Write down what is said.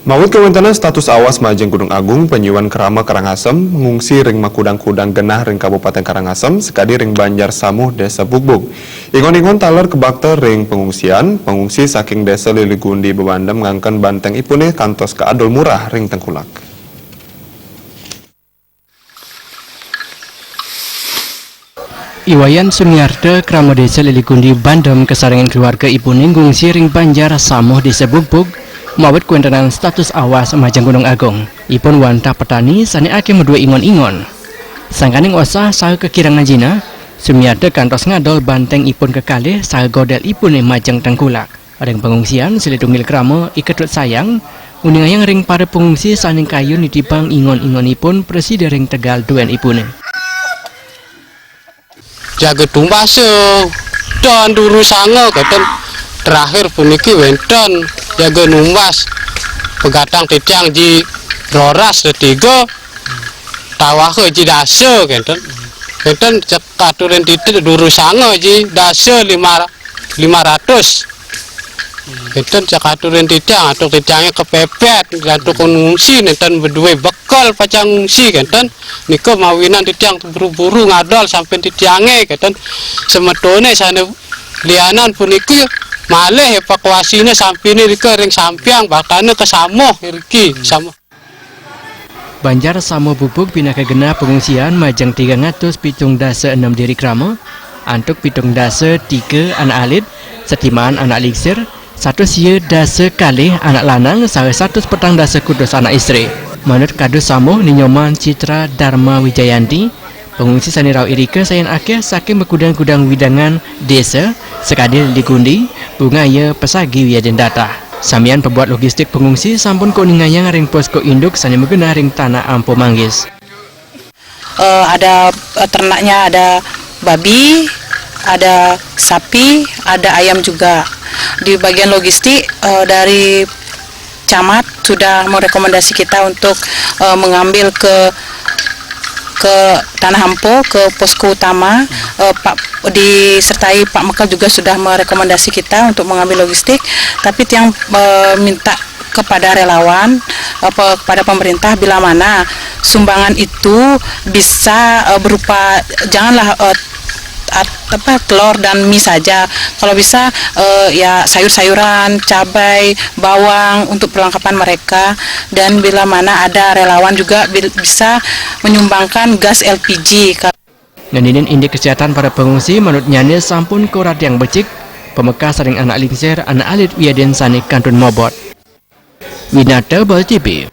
Mawut kewentana status awas Majeng Gunung Agung penyuan Kerama Karangasem mengungsi ring makudang-kudang genah ring Kabupaten Karangasem sekadi ring Banjar Samuh Desa Bugbug. Ingon-ingon taler kebakter ring pengungsi saking Desa Liligundi Bebandem ngangken banteng ipune kantos ke adol murah ring Tengkulak. Iwayan Sumiarto Krama Desa Liligundi Bandem kesaringan keluarga ipune ngungsi ring Banjar Samuh Desa Bugbug mawet kuentenan status awas Majeng Gunung Agung. Ipun wantah petani sani ake medua ingon-ingon. Sangkaning osah saha kekirangan jina, Sumiarto kantos ngadol banteng ipun kekalih saha godel ipune Majeng Tengkulak. Ring pengungsian silitungil krama iketut sayang, uningayang ring para pengungsi saning kayun ditibang ingon-ingonipun presiden ring Tegal duen ipune. Jaga tumbas dan duru sanga keten terakhir puniki wenten jaga numbas pegatang titiang ji roras ketiga tawah ji dasa kenten cek aturan titik duru sanga ji dasa 500 kenten cek aturan titiang atau titiangnya kepepet gantung ngungsi nenten berdua bekal pacang ngungsi kenten niko mawinan titiang buru-buru ngadol sampai titiangnya kenten semetone sana lianan puniki malih evakuasinya sampai ini ke ring sampiang bahkan ke Samuh irki Samuh. Banjar Samuh Bugbug bina kegena pengungsian Majeng 376 diri krama antuk 7 dasa 3 anak alit setimaan anak liksir 1 dasa kalih anak lanang saha 1 petang dasa kudus anak istri. Menurut Kadus Samuh Ninyoman Citra Dharma Wijayanti, pengungsi sanirau irike sayan akeh saking bekudang-kudang widangan desa sekadil digundi bungaya pesagi wiaden data. Samian pembuat logistik pengungsi sampun kuningayang ring posko induk sani megena ring tanah Ampo Manggis. Ada ternaknya, ada babi, ada sapi, ada ayam juga. Di bagian logistik dari camat sudah merekomendasi kita untuk mengambil ke Tanah Ampo, ke posko utama. Disertai Pak Mekal juga sudah merekomendasi kita untuk mengambil logistik, tapi yang minta kepada relawan, kepada pemerintah bila mana sumbangan itu bisa berupa janganlah telur dan mie saja. Kalau bisa ya sayur-sayuran, cabai, bawang untuk perlengkapan mereka, dan bila mana ada relawan juga bisa menyumbangkan gas LPG. Nganinin indek kesehatan para pengungsi menurut nyane sampun korat yang becik, pemekas sering anak lingsir, anak alit wiaden sani kantun mobot. Winata Bal TV.